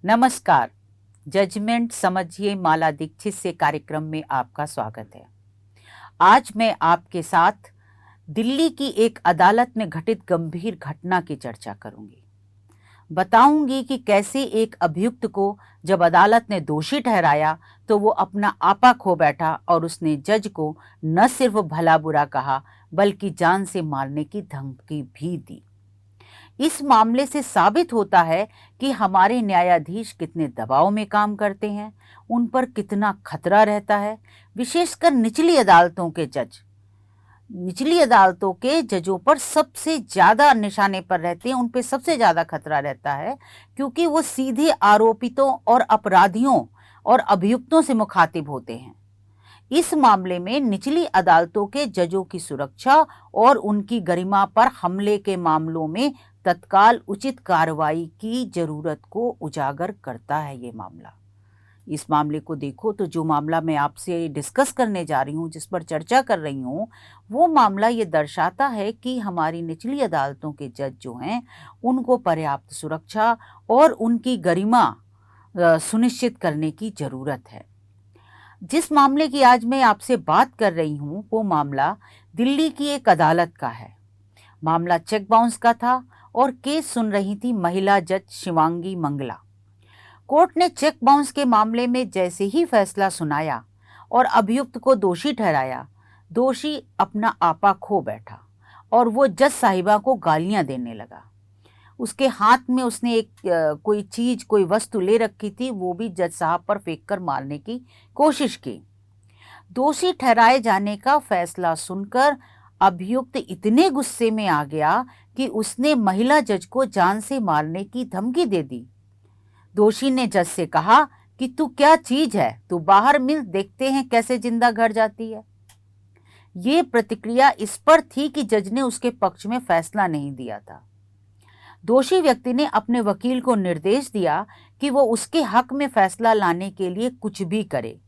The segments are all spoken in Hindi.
नमस्कार। जजमेंट समझिए माला दीक्षित से कार्यक्रम में आपका स्वागत है। आज मैं आपके साथ दिल्ली की एक अदालत में घटित गंभीर घटना की चर्चा करूंगी। बताऊंगी कि कैसे एक अभियुक्त को जब अदालत ने दोषी ठहराया तो वो अपना आपा खो बैठा और उसने जज को न सिर्फ भला बुरा कहा बल्कि जान से मारने की धमकी भी दी। इस मामले से साबित होता है कि हमारे न्यायाधीश कितने दबाव में काम करते हैं, उन पर कितना खतरा रहता है। विशेषकर निचली अदालतों के जज, निचली अदालतों के जजों पर सबसे ज़्यादा निशाने पर रहते हैं, उन पर सबसे ज़्यादा खतरा रहता है, क्योंकि वो सीधे आरोपितों और अपराधियों और अभियुक्तों से मुखातिब होते हैं। इस मामले में निचली अदालतों के जजों की सुरक्षा और उनकी गरिमा पर हमले के मामलों में तत्काल उचित कार्रवाई की जरूरत को उजागर करता है ये मामला। इस मामले को देखो तो जो मामला मैं आपसे डिस्कस करने जा रही हूँ, जिस पर चर्चा कर रही हूँ, वो मामला ये दर्शाता है कि हमारी निचली अदालतों के जज जो हैं उनको पर्याप्त सुरक्षा और उनकी गरिमा सुनिश्चित करने की ज़रूरत है। जिस मामले की आज मैं आपसे बात कर रही हूँ वो मामला दिल्ली की एक अदालत का है। मामला चेक बाउंस का था और केस सुन रही थी महिला जज शिवांगी मंगला। कोर्ट ने चेक बाउंस के मामले में जैसे ही फैसला सुनाया और अभियुक्त को दोषी ठहराया, दोषी अपना आपा खो बैठा और वो जज साहिबा को गालियां देने लगा। उसके हाथ में उसने एक कोई चीज, कोई वस्तु ले रखी थी, वो भी जज साहब पर फेंक कर मारने की कोशिश की। दोषी ठहराए जाने का फैसला सुनकर अभियुक्त इतने गुस्से में आ गया कि उसने महिला जज को जान से मारने की धमकी दे दी। दोषी ने जज से कहा कि तू क्या चीज है, तू बाहर मिल, देखते हैं कैसे जिंदा घर जाती है। ये प्रतिक्रिया इस पर थी कि जज ने उसके पक्ष में फैसला नहीं दिया था। दोषी व्यक्ति ने अपने वकील को निर्देश दिया कि वो उसके हक में फैसला लाने के लिए कुछ भी करे।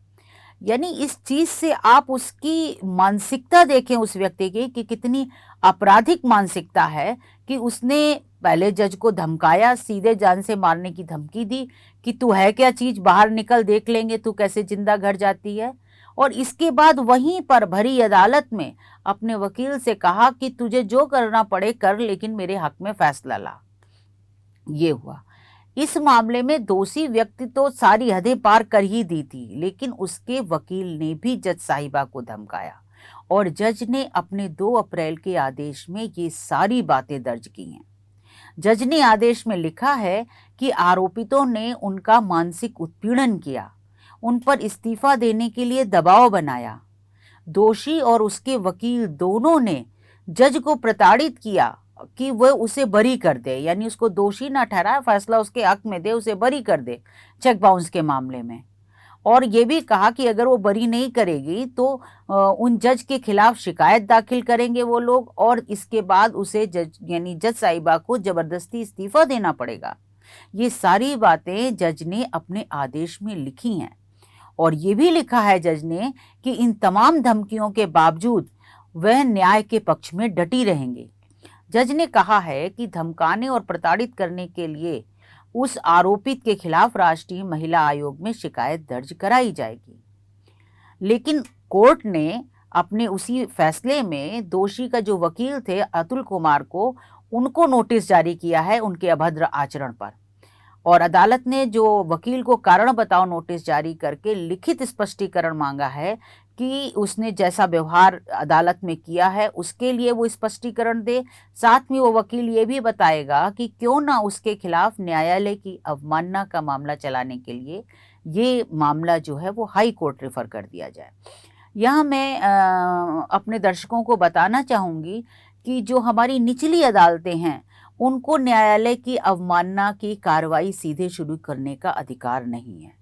यानी इस चीज से आप उसकी मानसिकता देखें उस व्यक्ति की कि कितनी आपराधिक मानसिकता है कि उसने पहले जज को धमकाया, सीधे जान से मारने की धमकी दी कि तू है क्या चीज, बाहर निकल, देख लेंगे तू कैसे जिंदा घर जाती है। और इसके बाद वहीं पर भरी अदालत में अपने वकील से कहा कि तुझे जो करना पड़े कर, लेकिन मेरे हक में फैसला ला। ये हुआ। इस मामले में दोषी व्यक्ति तो सारी हदें पार कर ही दी थी, लेकिन उसके वकील ने भी जज साहिबा को धमकाया और जज ने अपने 2 अप्रैल के आदेश में ये सारी बातें दर्ज की हैं। जज ने आदेश में लिखा है कि आरोपितों ने उनका मानसिक उत्पीड़न किया, उन पर इस्तीफा देने के लिए दबाव बनाया। दोषी और उसके वकील दोनों ने जज को प्रताड़ित किया कि वह उसे बरी कर दे, यानी उसको दोषी ना ठहराए, फैसला उसके हक में दे, उसे बरी कर दे चेक बाउंस के मामले में। और ये भी कहा कि अगर वो बरी नहीं करेगी तो उन जज के खिलाफ शिकायत दाखिल करेंगे वो लोग, और इसके बाद उसे जज यानी जज साहिबा को जबरदस्ती इस्तीफा देना पड़ेगा। ये सारी बातें जज ने अपने आदेश में लिखी हैं और ये भी लिखा है जज ने कि इन तमाम धमकियों के बावजूद वह न्याय के पक्ष में डटी रहेंगी। जज ने कहा है कि धमकाने और प्रताड़ित करने के लिए उस आरोपित के खिलाफ राष्ट्रीय महिला आयोग में शिकायत दर्ज कराई जाएगी। लेकिन कोर्ट ने अपने उसी फैसले में दोषी का जो वकील थे अतुल कुमार को, उनको नोटिस जारी किया है उनके अभद्र आचरण पर, और अदालत ने जो वकील को कारण बताओ नोटिस जारी करके लिखित स्पष्टीकरण मांगा है कि उसने जैसा व्यवहार अदालत में किया है उसके लिए वो स्पष्टीकरण दे। साथ में वो वकील ये भी बताएगा कि क्यों ना उसके खिलाफ न्यायालय की अवमानना का मामला चलाने के लिए ये मामला जो है वो हाई कोर्ट रेफर कर दिया जाए। यहाँ मैं अपने दर्शकों को बताना चाहूँगी कि जो हमारी निचली अदालतें हैं उनको न्यायालय की अवमानना की कार्रवाई सीधे शुरू करने का अधिकार नहीं है।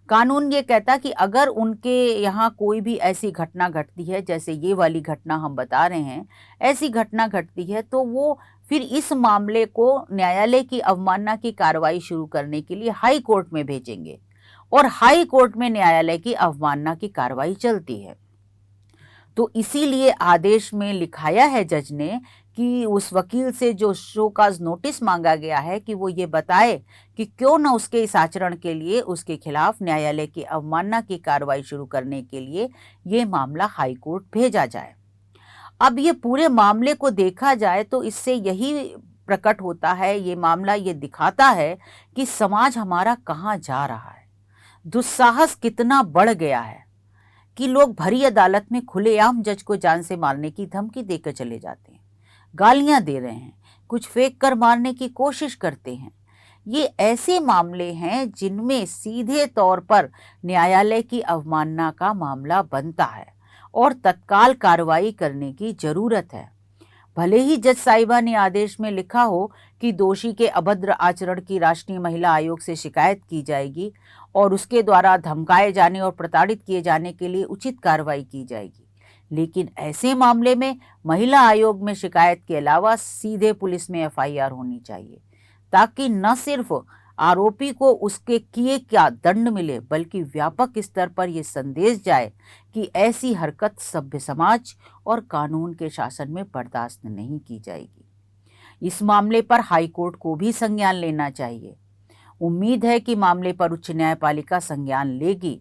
कानून ये कहता कि अगर उनके यहाँ कोई भी ऐसी घटना घटती है, जैसे ये वाली घटना हम बता रहे हैं, ऐसी घटना घटती है तो वो फिर इस मामले को न्यायालय की अवमानना की कार्रवाई शुरू करने के लिए हाई कोर्ट में भेजेंगे और हाई कोर्ट में न्यायालय की अवमानना की कार्रवाई चलती है। तो इसीलिए आदेश में लिखाया है जज ने कि उस वकील से जो शोकाज नोटिस मांगा गया है कि वो ये बताए कि क्यों न उसके इस आचरण के लिए उसके खिलाफ न्यायालय की अवमानना की कार्रवाई शुरू करने के लिए ये मामला हाई कोर्ट भेजा जाए। अब ये पूरे मामले को देखा जाए तो इससे यही प्रकट होता है, ये मामला ये दिखाता है कि समाज हमारा कहाँ जा रहा है, दुस्साहस कितना बढ़ गया है कि लोग भरी अदालत में खुलेआम जज को जान से मारने की धमकी देकर चले जाते हैं, गालियां दे रहे हैं, कुछ फेंक कर मारने की कोशिश करते हैं। ये ऐसे मामले हैं जिनमें सीधे तौर पर न्यायालय की अवमानना का मामला बनता है और तत्काल कार्रवाई करने की जरूरत है। भले ही जज साहिबा ने आदेश में लिखा हो कि दोषी के अभद्र आचरण की राष्ट्रीय महिला आयोग से शिकायत की जाएगी और उसके द्वारा धमकाए जाने और प्रताड़ित किए जाने के लिए उचित कार्रवाई की जाएगी, लेकिन ऐसे मामले में महिला आयोग में शिकायत के अलावा सीधे पुलिस में एफआईआर होनी चाहिए, ताकि न सिर्फ आरोपी को उसके किए क्या दंड मिले, बल्कि व्यापक स्तर पर यह संदेश जाए कि ऐसी हरकत सभ्य समाज और कानून के शासन में बर्दाश्त नहीं की जाएगी। इस मामले पर हाईकोर्ट को भी संज्ञान लेना चाहिए। उम्मीद है कि मामले पर उच्च न्यायपालिका संज्ञान लेगी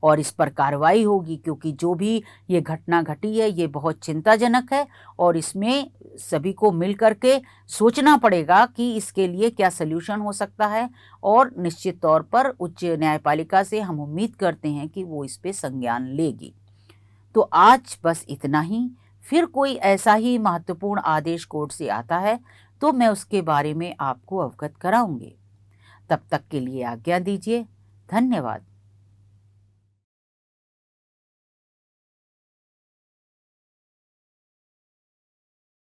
और इस पर कार्रवाई होगी, क्योंकि जो भी ये घटना घटी है ये बहुत चिंताजनक है और इसमें सभी को मिल करके सोचना पड़ेगा कि इसके लिए क्या सल्यूशन हो सकता है, और निश्चित तौर पर उच्च न्यायपालिका से हम उम्मीद करते हैं कि वो इस पे संज्ञान लेगी। तो आज बस इतना ही। फिर कोई ऐसा ही महत्वपूर्ण आदेश कोर्ट से आता है तो मैं उसके बारे में आपको अवगत कराऊंगी। तब तक के लिए आज्ञा दीजिए। धन्यवाद।